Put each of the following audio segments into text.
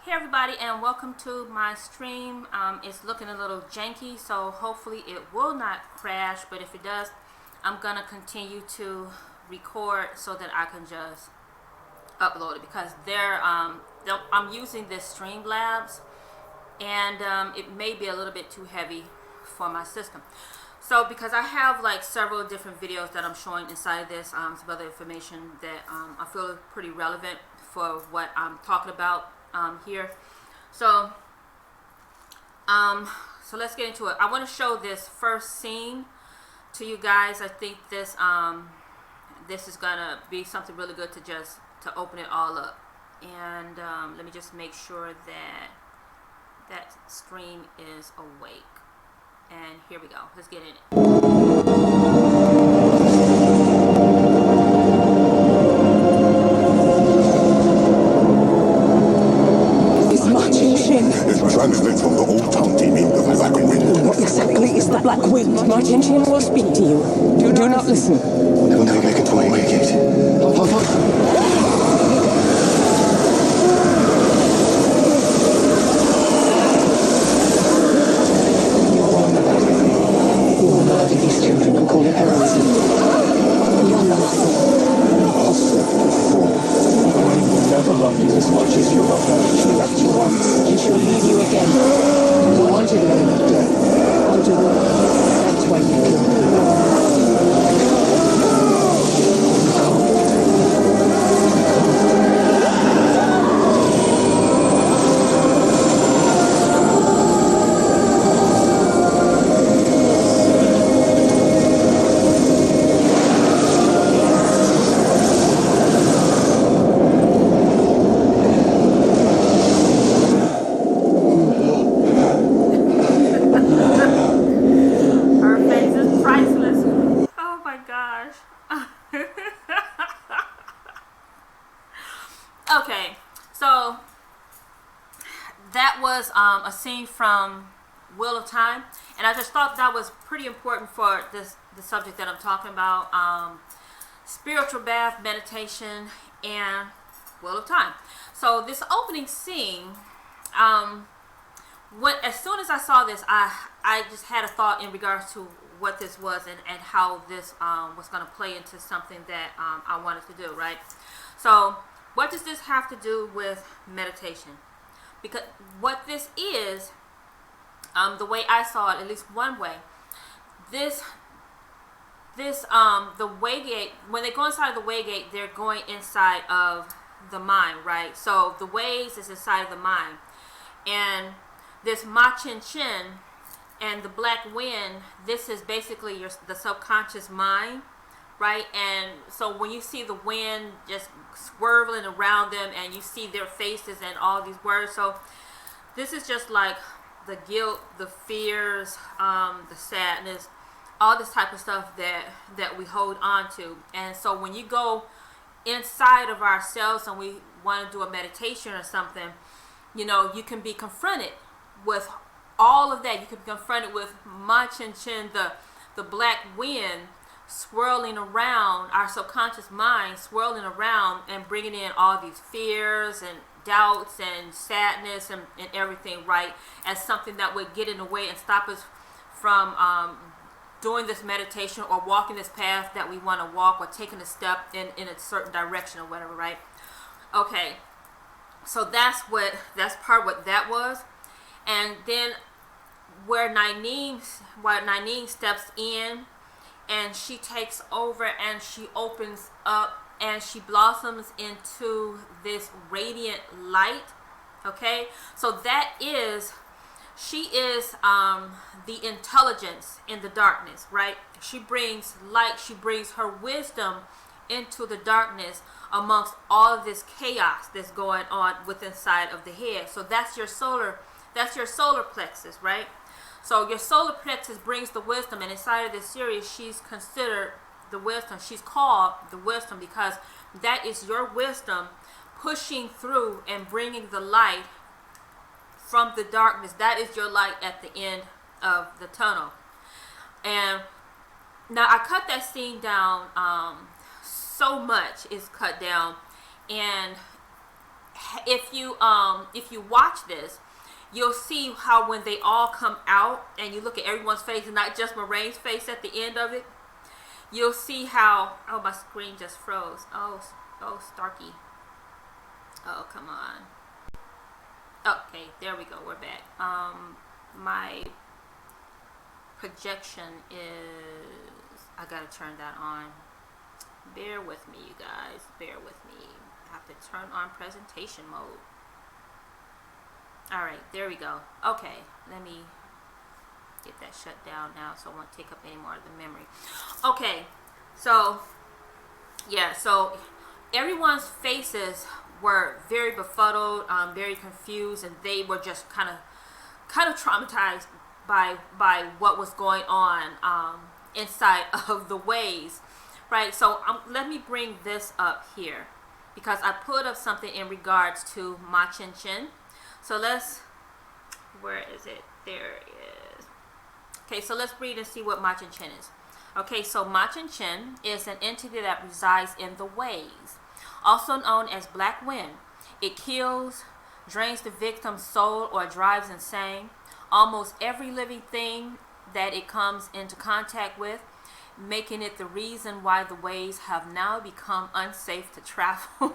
Hey everybody, and welcome to my stream. It's looking a little janky, so hopefully it will not crash, but if it does, I'm gonna continue to record so that I can just upload it, because I'm using this Streamlabs, and it may be a little bit too heavy for my system. So because I have like several different videos that I'm showing inside this, some other information that I feel is pretty relevant for what I'm talking about here. So let's get into it. I want to show this first scene to you guys. I think this this is gonna be something really good to open it all up. And let me just make sure that that stream is awake. And here we go. Let's get in it. It translates from the old tongue meaning the black wind. What exactly is the black wind? My Chin will speak to you. Do not listen. They'll never make it to my gate. You will murder these children and call it heroism. You're nothing. I will never love you as much as you love her. She left you once, and she'll leave you again. You wanted her dead. Wanted her. That's why you killed her. Okay, so that was a scene from Wheel of Time, and I just thought that was pretty important for the subject that I'm talking about, spiritual bath, meditation, and Wheel of Time. So this opening scene, as soon as I saw this, I just had a thought in regards to what this was and how this was going to play into something that I wanted to do, right? So what does this have to do with meditation? Because what this is, the way I saw it, at least one way, the way gate, when they go inside the way gate, they're going inside of the mind, right? So the ways is inside of the mind, and this Ma Chin and the black wind, this is basically the subconscious mind, right? And so when you see the wind just swirling around them and you see their faces and all these words, so this is just like the guilt, the fears, the sadness, all this type of stuff that we hold on to. And so when you go inside of ourselves and we want to do a meditation or something, you know, you can be confronted with all of that. You can be confronted with Ma Chin, the black wind, swirling around our subconscious mind, swirling around and bringing in all these fears and doubts and sadness and everything, right, as something that would get in the way and stop us from doing this meditation or walking this path that we want to walk, or taking a step in a certain direction or whatever, right? Okay, so that's part of what that was. And then where Naineen steps in, and she takes over and she opens up and she blossoms into this radiant light. Okay, so she is the intelligence in the darkness, right? She brings light, she brings her wisdom into the darkness amongst all of this chaos that's going on within inside of the head. So that's your solar plexus, right? So your solar plexus brings the wisdom, and inside of this series, she's considered the wisdom. She's called the wisdom because that is your wisdom pushing through and bringing the light from the darkness. That is your light at the end of the tunnel. And now I cut that scene down, so much is cut down, and if you watch this, you'll see how when they all come out and you look at everyone's face and not just Moraine's face at the end of it, you'll see how, oh, my screen just froze. Oh, Starkey. Oh, come on. Okay, there we go. We're back. My projection is, I gotta turn that on. Bear with me, you guys. Bear with me. I have to turn on presentation mode. Alright, there we go. Okay, let me get that shut down now so it won't take up any more of the memory. Okay, so yeah, so everyone's faces were very befuddled, very confused, and they were just kind of traumatized by what was going on inside of the ways, right? So let me bring this up here because I put up something in regards to Ma Chin Chin. So where is it? There it is. Okay, so let's read and see what Ma Chin Chin is. Okay, so Ma Chin Chin is an entity that resides in the ways, also known as black wind. It kills, drains the victim's soul, or drives insane almost every living thing that it comes into contact with, making it the reason why the ways have now become unsafe to travel.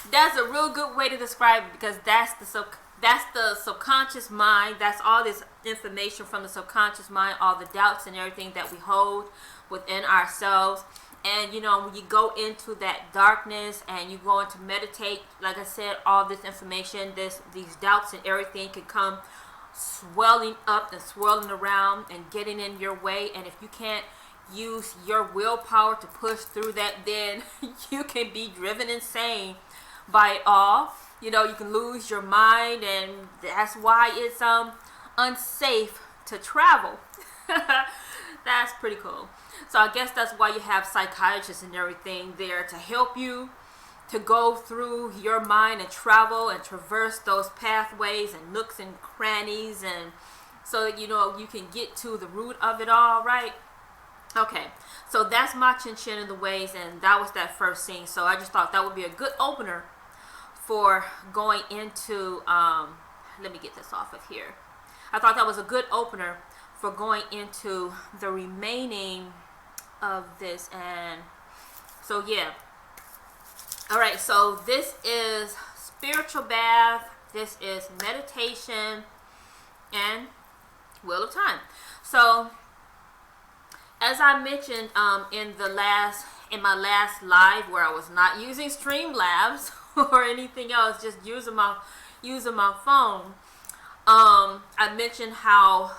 That's a real good way to describe it, because that's the subconscious mind. That's all this information from the subconscious mind, all the doubts and everything that we hold within ourselves. And you know, when you go into that darkness and you go into meditate, like I said, all this information, these doubts and everything can come swelling up and swirling around and getting in your way. And if you can't use your willpower to push through that, then you can be driven insane by it all. You know, you can lose your mind, and that's why it's unsafe to travel. That's pretty cool. So I guess that's why you have psychiatrists and everything there to help you to go through your mind and travel and traverse those pathways and nooks and crannies, and so that you know you can get to the root of it all, right? Okay, so that's Ma Chin Chin in the ways, and that was that first scene. So I just thought that would be a good opener for going into, let me get this off of here. I thought that was a good opener for going into the remaining of this. And so yeah, all right, so this is spiritual bath, this is meditation, and Wheel of Time. So as I mentioned in my last live, where I was not using Streamlabs or anything else, just using my phone, I mentioned how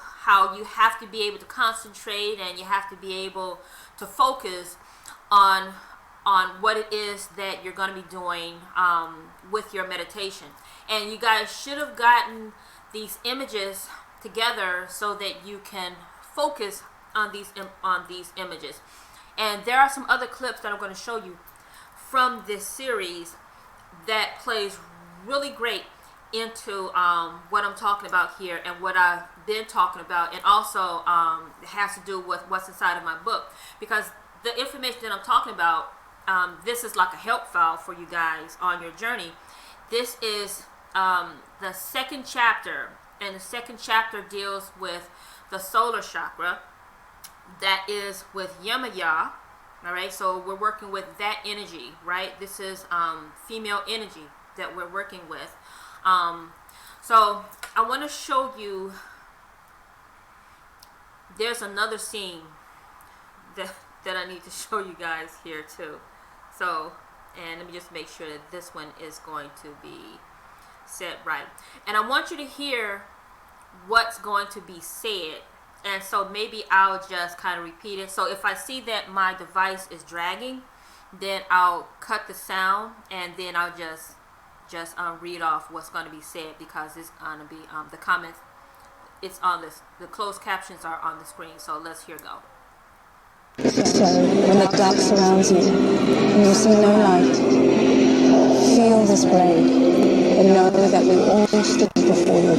you have to be able to concentrate, and you have to be able to focus on what it is that you're going to be doing with your meditation. And you guys should have gotten these images together so that you can focus on these images. And there are some other clips that I'm going to show you from this series that plays really great into what I'm talking about here and what I've been talking about, and also it has to do with what's inside of my book, because the information that I'm talking about, this is like a help file for you guys on your journey. This is the second chapter, and the second chapter deals with the solar chakra. That is with Yemaya. All right, so we're working with that energy, right? This is female energy that we're working with. So I want to show you, there's another scene that I need to show you guys here too. So, and let me just make sure that this one is going to be set right. And I want you to hear what's going to be said. And so maybe I'll just kind of repeat it. So if I see that my device is dragging, then I'll cut the sound, and then I'll just read off what's going to be said, because it's going to be the comments. It's on this. The closed captions are on the screen. So let's hear go. So, when the dark surrounds you and you see no light, feel this blade, and know that we all stood before you.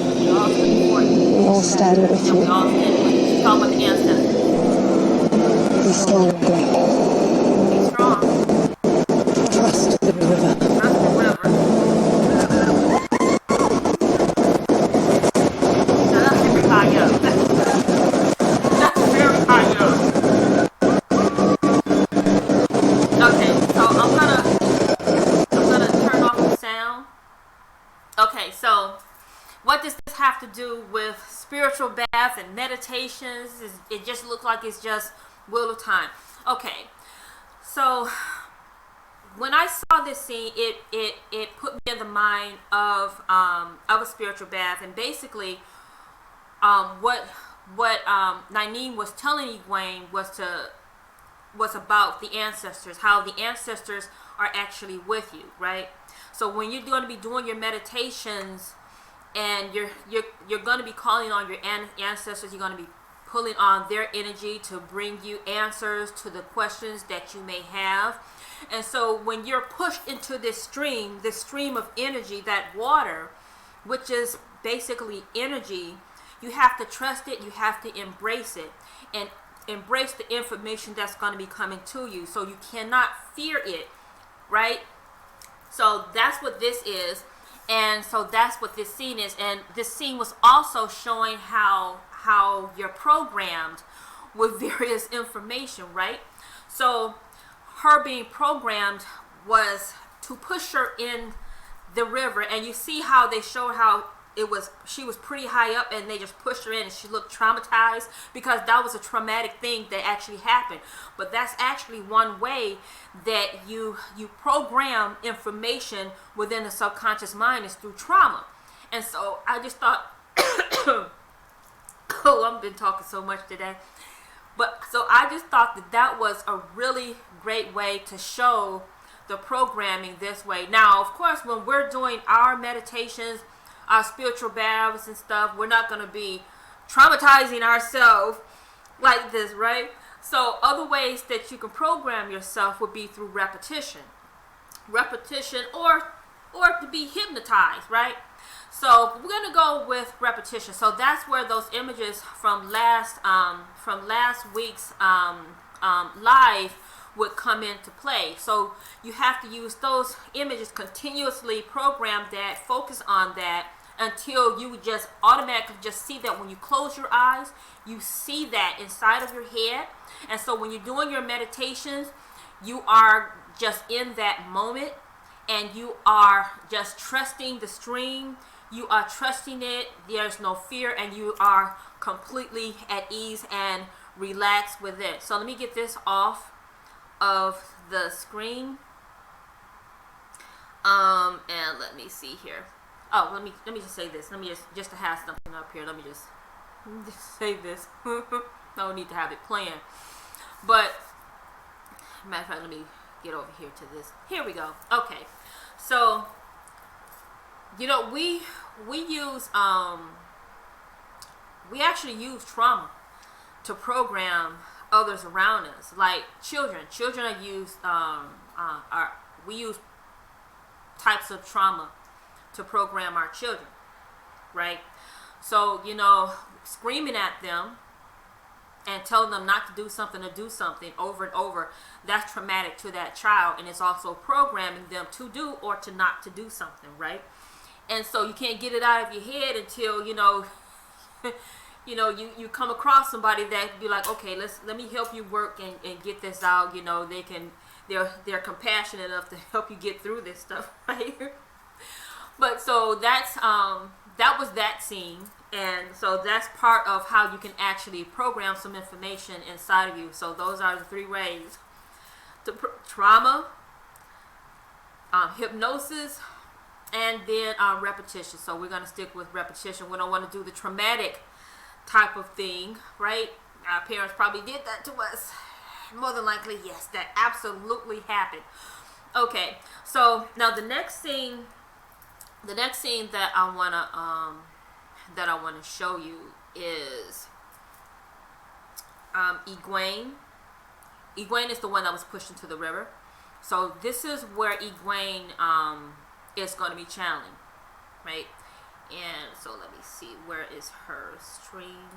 We all stand with you. Talk with the ancestors. Be strong, great. Be strong. Trust the river. have to do with spiritual bath and meditations. It just looks like it's just Wheel of Time. Okay, so when I saw this scene, it put me in the mind of a spiritual bath, and basically, what Nynaeve was telling Egwene was about the ancestors, how the ancestors are actually with you, right? So when you're going to be doing your meditations, and you're going to be calling on your ancestors, you're going to be pulling on their energy to bring you answers to the questions that you may have. And so when you're pushed into this stream of energy, that water, which is basically energy, you have to trust it, you have to embrace it, and embrace the information that's going to be coming to you. So you cannot fear it, right? So that's what this is, and so that's what this scene is. And this scene was also showing how you're programmed with various information, right? So her being programmed was to push her in the river, and you see how they showed how she was pretty high up, and they just pushed her in, and she looked traumatized because that was a traumatic thing that actually happened. But that's actually one way that you program information within the subconscious mind, is through trauma. And so I just thought, oh, I've been talking so much today. But so I just thought that was a really great way to show the programming this way. Now, of course, when we're doing our meditations, our spiritual baths and stuff, we're not going to be traumatizing ourselves like this, right? So other ways that you can program yourself would be through repetition, or to be hypnotized, right? So we're going to go with repetition. So that's where those images from last week's live would come into play. So you have to use those images continuously, program that, focus on that, until you just automatically just see that. When you close your eyes, you see that inside of your head. And so when you're doing your meditations, you are just in that moment, and you are just trusting the stream. You are trusting it. There's no fear, and you are completely at ease and relaxed with it. So let me get this off of the screen. And let me see here. Oh, let me just say this. Let me just to have something up here. Let me just say this. No need to have it planned. But matter of fact, let me get over here to this. Here we go. Okay. So, you know, we use we actually use trauma to program others around us, like children. Children are used. We use types of trauma to program our children, right? So, you know, screaming at them and telling them not to do something or do something over and over, that's traumatic to that child, and it's also programming them to do or to not to do something, right? And so you can't get it out of your head until, you know, you come across somebody that be like, okay, let me help you work and get this out. You know, they're compassionate enough to help you get through this stuff, right? But so that was that scene, and so that's part of how you can actually program some information inside of you. So those are the three ways: trauma, hypnosis, and then repetition. So we're going to stick with repetition. We don't want to do the traumatic type of thing, right? Our parents probably did that to us. More than likely, yes, that absolutely happened. Okay, so now the next scene that I wanna show you is Egwene. Egwene is the one that was pushed into the river. So this is where Egwene is going to be channeling, right? And so let me see, where is her stream?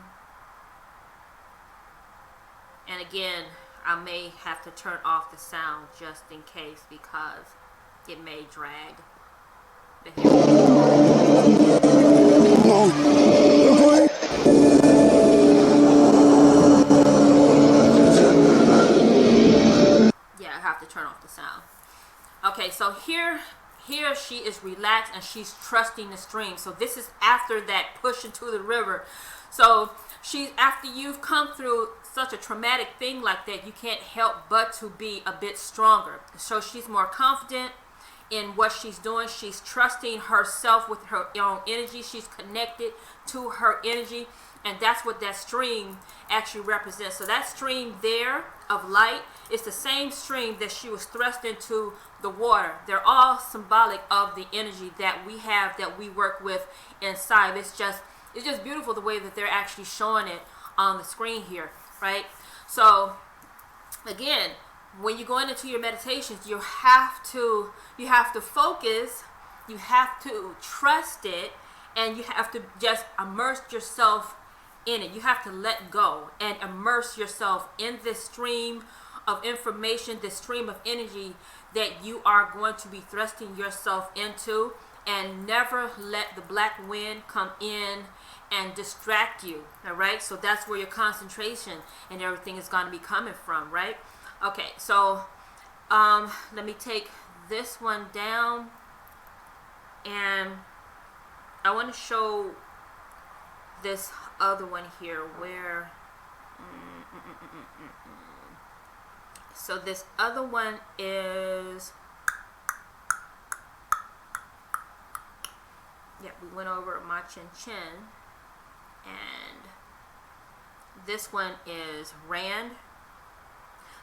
And again, I may have to turn off the sound just in case, because it may drag. Yeah, I have to turn off the sound. Okay, so here here she is relaxed and she's trusting the stream. So this is after that push into the river. So she's, after you've come through such a traumatic thing like that, you can't help but to be a bit stronger. So she's more confident in what she's doing. She's trusting herself with her own energy. She's connected to her energy, and that's what that stream actually represents. So that stream there of light is the same stream that she was thrust into the water. They're all symbolic of the energy that we have, that we work with inside. It's just beautiful the way that they're actually showing it on the screen here, right? So again, when you're going into your meditations, you have to focus, you have to trust it, and you have to just immerse yourself in it. You have to let go and immerse yourself in this stream of information, this stream of energy that you are going to be thrusting yourself into, and never let the black wind come in and distract you. All right, so that's where your concentration and everything is going to be coming from, right? Okay, so let me take this one down, and I want to show this other one here where so this other one is, yeah, we went over Ma Chin Chin, and this one is Rand.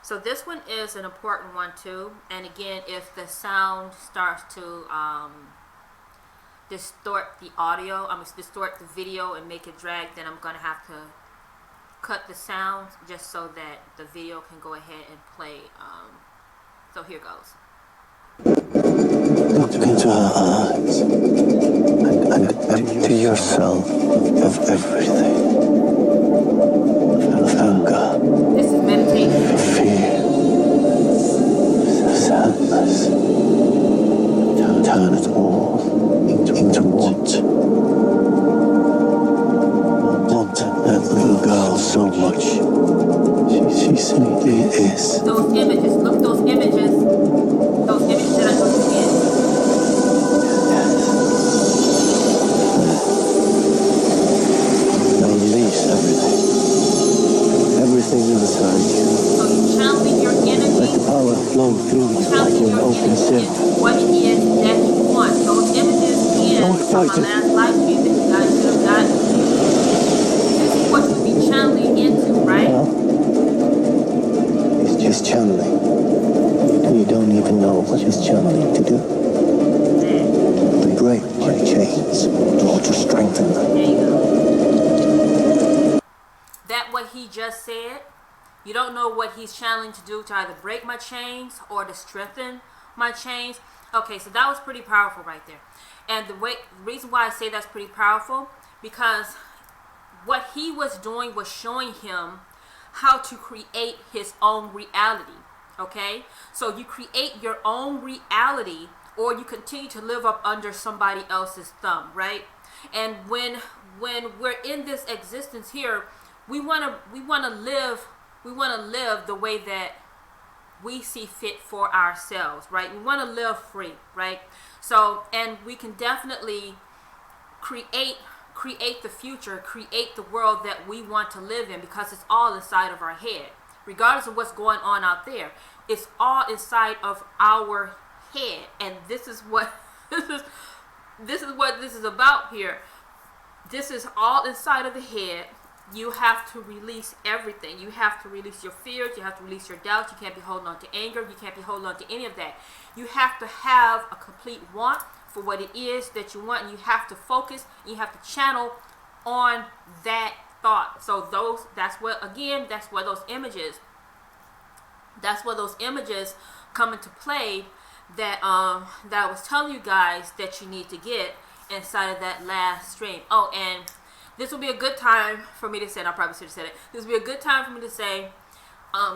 So this one is an important one too, and again, if the sound starts to distort the audio, distort the video and make it drag, then I'm gonna have to cut the sound just so that the video can go ahead and play. So here goes. Look into her eyes and empty yourself of everything. Of anger. This is meditation. Of fear. Of sadness. Turn it all into what? Want that little girl so much. She simply is. Those images, look, those images that I took in. Now release everything. Everything inside you. So you channeling your energy. Let the power flow through you like Channeling an your open energy sieve. into what it is that you want. Those images in Don't from my fight it. last live stream that you guys should have gotten. This is what you'll be channeling into, right? Well, it's just channeling. You don't even know what it's channeling to do. To break my chains or to strengthen them. There you go. That what he just said, you don't know what he's channeling to do, to either break my chains or to strengthen my chains. Okay, so that was pretty powerful right there. And the reason why I say that's pretty powerful, because what he was doing was showing him how to create his own reality. Okay, so you create your own reality, or you continue to live up under somebody else's thumb, right? And when we're in this existence here, we want to live the way that we see fit for ourselves, right? We want to live free, right? So, and we can definitely create the future, create the world that we want to live in, because it's all inside of our head. Regardless of what's going on out there, it's all inside of our head. And this is what this is what this is about here. This is all inside of the head. You have to release everything. You have to release your fears. You have to release your doubts. You can't be holding on to anger. You can't be holding on to any of that. You have to have a complete want for what it is that you want, and you have to focus. You have to channel on that thought. So that's where those images come into play that that I was telling you guys that you need to get inside of that last stream. Oh, and this will be a good time for me to say, and I probably should have said it, this will be a good time for me to say,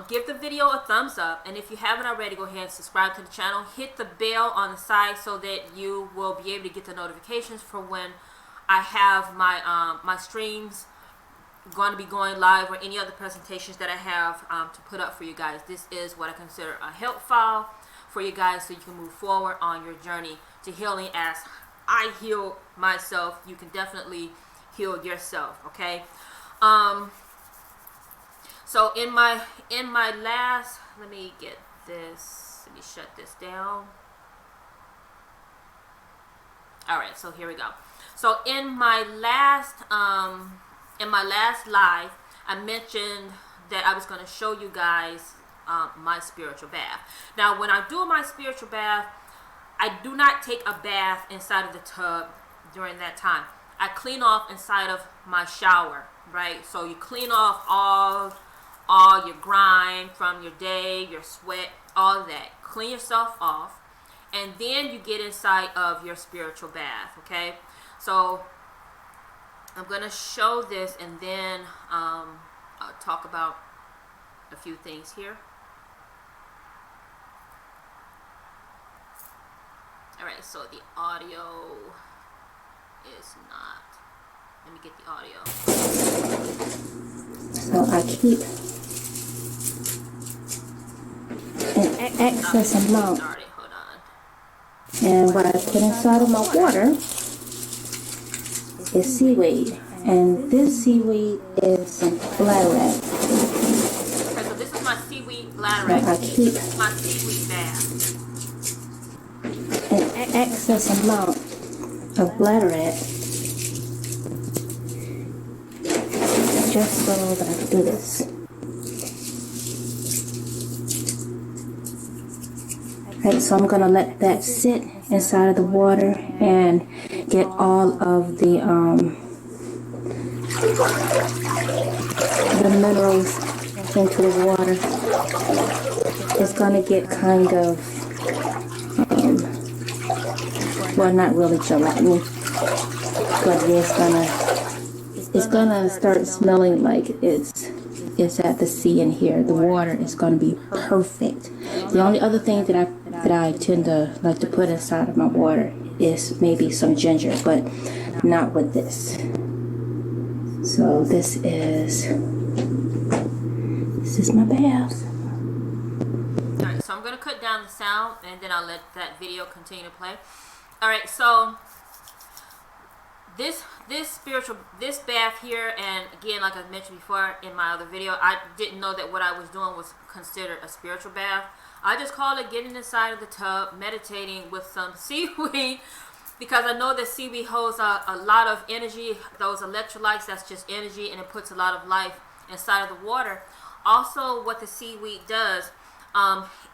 give the video a thumbs up, and if you haven't already, go ahead and subscribe to the channel. Hit the bell on the side so that you will be able to get the notifications for when I have my my streams going to be going live, or any other presentations that I have to put up for you guys. This is what I consider a help file for you guys, so you can move forward on your journey to healing. As I heal myself, you can definitely heal yourself. Okay. So in my last, let me get this, let me shut this down. All right, so here we go. So in my last live, I mentioned that I was going to show you guys my spiritual bath. Now, when I do my spiritual bath, I do not take a bath inside of the tub during that time. I clean off inside of my shower, right? So you clean off all your grime from your day, your sweat, all that. Clean yourself off. And then you get inside of your spiritual bath, okay? So I'm going to show this, and then I'll talk about a few things here. All right, so the audio is not. Let me get the audio. So I keep an excess amount. Started. Hold on. And what I put inside of my water is seaweed. And this seaweed is some bladderwrack. Okay, so this is my seaweed bladderwrack. So I keep My seaweed bath. an excess amount of bladderwrack just so that I can do this. Right, so I'm gonna let that sit inside of the water and get all of the minerals into the water. It's gonna get kind of well, not really gelatin, but it's gonna start smelling like it's at the sea in here. The water is gonna be perfect. The only other thing that I tend to like to put inside of my water is maybe some ginger, but not with this. So this is my bath. Alright, so I'm going to cut down the sound, and then I'll let that video continue to play. Alright, so this bath here, and again, like I mentioned before in my other video, I didn't know that what I was doing was considered a spiritual bath. I just called it getting inside of the tub, meditating with some seaweed, because I know that seaweed holds a lot of energy. Those electrolytes, that's just energy, and it puts a lot of life inside of the water. Also, what the seaweed does,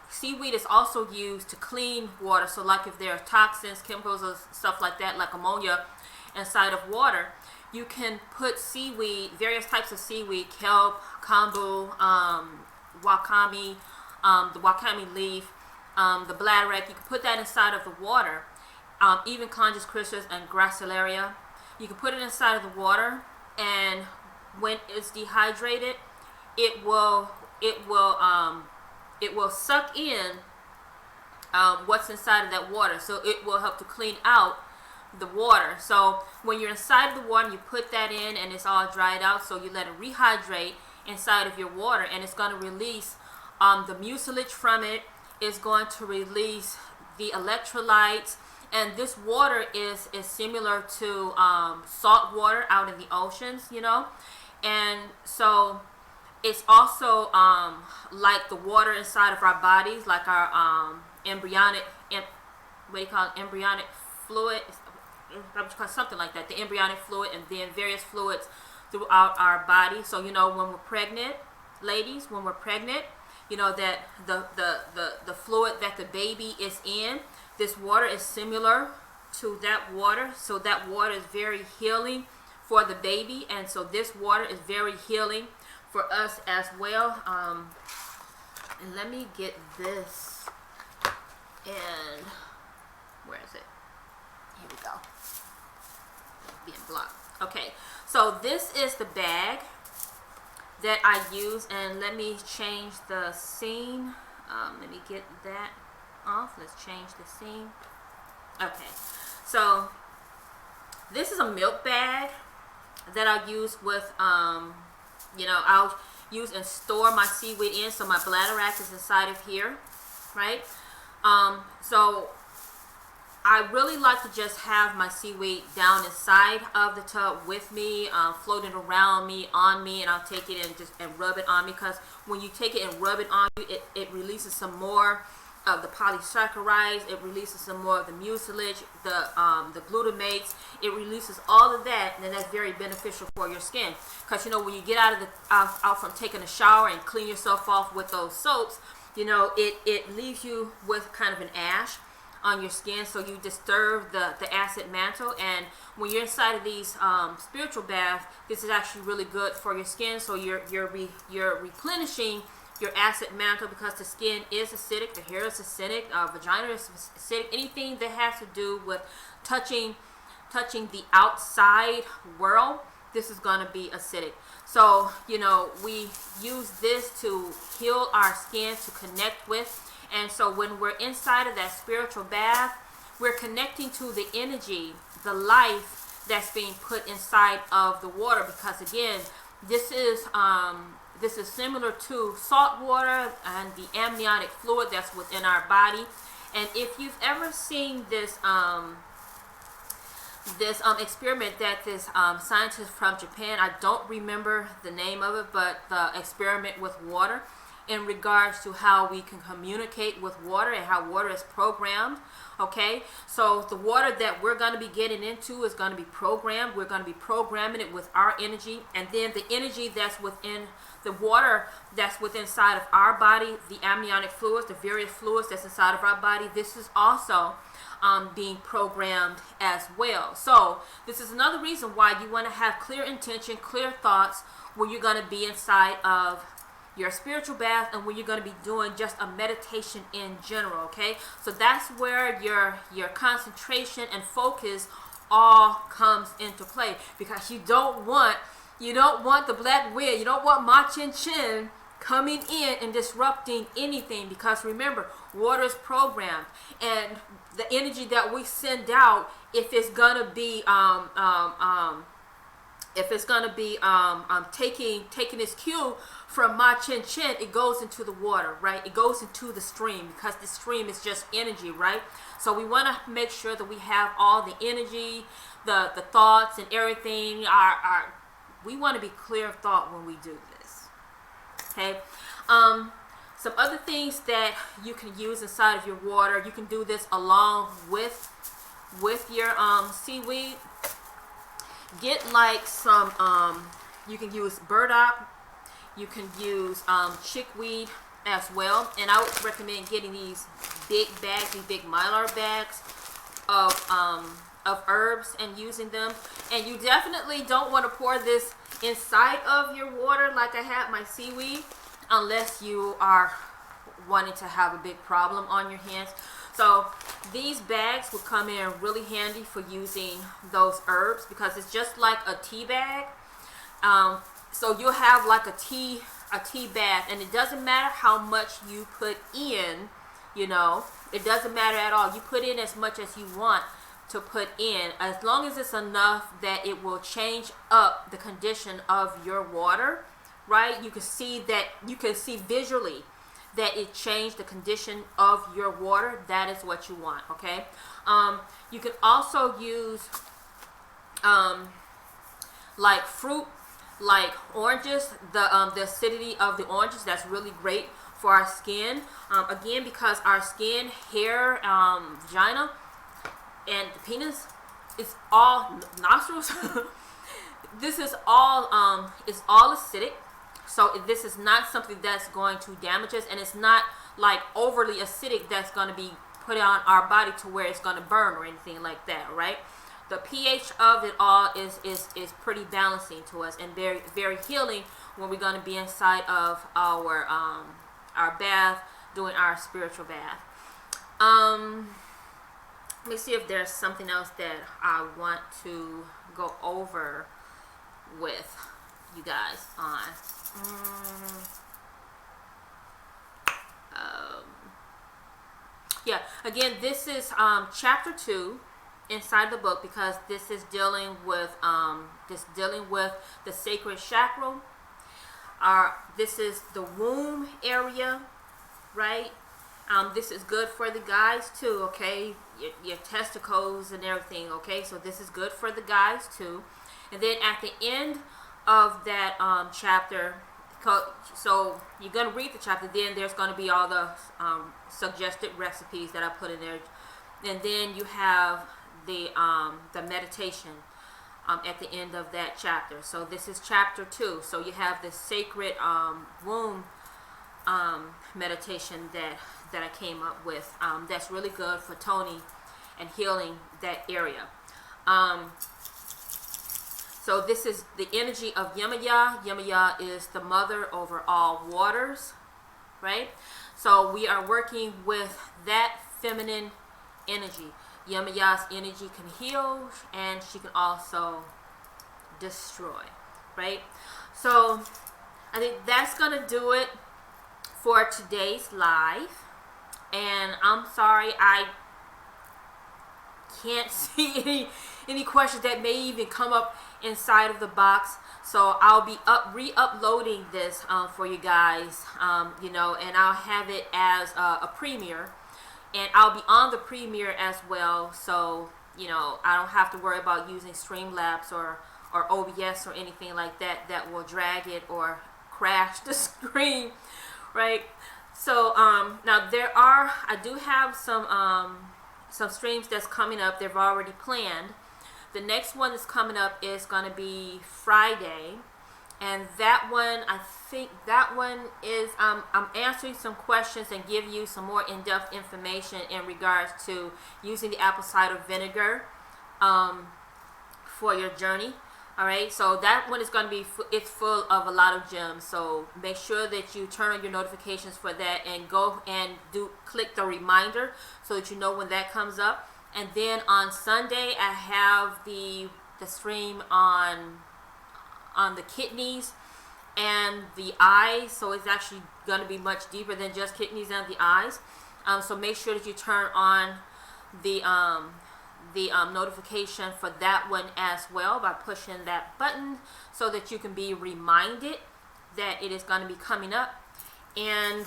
seaweed is also used to clean water. So like if there are toxins, chemicals, or stuff like that, like ammonia inside of water, you can put seaweed, various types of seaweed, kelp, kombu, wakame, the wakame leaf, the bladderwrack. You can put that inside of the water. Even Conjus Christus and Gracilaria. You can put it inside of the water, and when it's dehydrated, it will suck in what's inside of that water. So it will help to clean out the water. So when you're inside of the water, you put that in, and it's all dried out. So you let it rehydrate inside of your water, and it's going to release the mucilage from it. It's going to release the electrolytes. And this water is similar to salt water out in the oceans, you know. And so it's also like the water inside of our bodies, like our embryonic fluid, something like that, the embryonic fluid, and then various fluids throughout our body. So, you know, when we're pregnant, ladies, when we're pregnant, you know that the fluid that the baby is in, this water is similar to that water. So that water is very healing for the baby, and so this water is very healing for us as well. And let me get this, and where is it? Here we go. Being blocked. Okay, so this is the bag that I use, and let me change the scene. Let me get that off. Let's change the scene. Okay, so this is a milk bag that I use with you know, I'll use and store my seaweed in. So my bladderwrack is inside of here, right? So I really like to just have my seaweed down inside of the tub with me, floating around me, on me, and I'll take it and rub it on me, because when you take it and rub it on you, it releases some more of the polysaccharides, it releases some more of the mucilage, the glutamates, it releases all of that, and that's very beneficial for your skin. Because you know, when you get out from taking a shower and clean yourself off with those soaps, you know, it leaves you with kind of an ash on your skin, so you disturb the acid mantle. And when you're inside of these spiritual baths, this is actually really good for your skin. So you're replenishing your acid mantle, because the skin is acidic, the hair is acidic, vagina is acidic. Anything that has to do with touching the outside world, this is going to be acidic. So you know, we use this to heal our skin, to connect with. And so when we're inside of that spiritual bath, we're connecting to the energy, the life that's being put inside of the water. Because again, this is similar to salt water and the amniotic fluid that's within our body. And if you've ever seen this experiment that this scientist from Japan, I don't remember the name of it, but the experiment with water, in regards to how we can communicate with water and how water is programmed. Okay, so the water that we're going to be getting into is going to be programmed. We're going to be programming it with our energy, and then the energy that's within the water that's within inside of our body, the amniotic fluids, the various fluids that's inside of our body, this is also being programmed as well. So this is another reason why you want to have clear intention, clear thoughts when you're going to be inside of your spiritual bath, and when you're going to be doing just a meditation in general. Okay, so that's where your concentration and focus all comes into play, because you don't want the black wind, you don't want Ma Chin Chin coming in and disrupting anything. Because remember, water is programmed, and the energy that we send out, if it's gonna be taking its cue from Ma Chin Chin, it goes into the water, right? It goes into the stream, because the stream is just energy, right? So we want to make sure that we have all the energy, the thoughts and everything. We want to be clear of thought when we do this. Okay. Some other things that you can use inside of your water. You can do this along with your seaweed. Get like some, you can use burdock, you can use chickweed as well. And I would recommend getting these big bags, these big mylar bags of herbs, and using them. And you definitely don't want to pour this inside of your water like I have my seaweed, unless you are wanting to have a big problem on your hands. So these bags will come in really handy for using those herbs, because it's just like a tea bag. So you'll have like a tea bath, and it doesn't matter how much you put in, you know, it doesn't matter at all. You put in as much as you want to put in, as long as it's enough that it will change up the condition of your water, right? You can see visually that it changed the condition of your water. That is what you want. Okay. You can also use like fruit, like oranges, the acidity of the oranges, that's really great for our skin. Again, because our skin, hair, vagina, and the penis, it's all nostrils. This is all acidic. So this is not something that's going to damage us, and it's not like overly acidic that's going to be put on our body to where it's going to burn or anything like that, right? The pH of it all is pretty balancing to us, and very, very healing when we're going to be inside of our bath, doing our spiritual bath. Let me see if there's something else that I want to go over with you guys on. Yeah, again, this is chapter 2 inside the book, because this is dealing with the sacral chakra. This is the womb area, right? This is good for the guys too. Okay, your testicles and everything. Okay, so this is good for the guys too. And then at the end of that chapter, so you're gonna read the chapter, then there's gonna be all the suggested recipes that I put in there, and then you have the meditation at the end of that chapter. So this is chapter 2. So you have the sacred womb meditation that I came up with. That's really good for toning and healing that area. So this is the energy of Yemaya. Yemaya is the mother over all waters, right? So we are working with that feminine energy. Yemaya's energy can heal, and she can also destroy, right? So I think that's gonna do it for today's live. And I'm sorry I can't see any questions that may even come up inside of the box. So I'll be re-uploading this for you guys, you know, and I'll have it as a premiere, and I'll be on the premiere as well. So you know, I don't have to worry about using Streamlabs or OBS or anything like that that will drag it or crash the screen, right? So now I do have some streams that's coming up. They've already planned. The next one that's coming up is going to be Friday, and that one, I think that one is I'm answering some questions and give you some more in-depth information in regards to using the apple cider vinegar for your journey. All right, so that one is going to be, it's full of a lot of gems. So make sure that you turn on your notifications for that, and go and click the reminder so that you know when that comes up. And then on Sunday, I have the stream on the kidneys and the eyes. So it's actually going to be much deeper than just kidneys and the eyes. So make sure that you turn on the notification for that one as well by pushing that button, so that you can be reminded that it is going to be coming up. And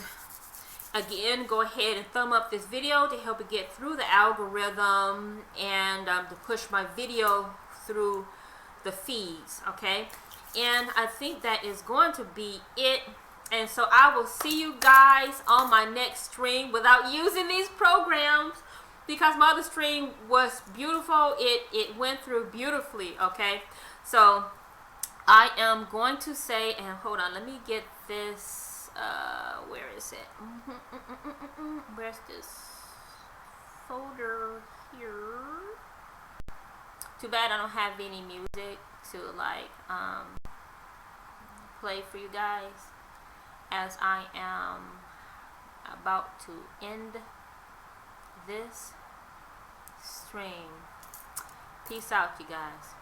again, go ahead and thumb up this video to help it get through the algorithm and to push my video through the feeds, okay? And I think that is going to be it. And so I will see you guys on my next stream without using these programs, because my other stream was beautiful. It went through beautifully, okay? So I am going to say, and hold on, let me get this. Where is it? Where's this folder here? Too bad I don't have any music to like play for you guys, as I am about to end this stream. Peace out, you guys.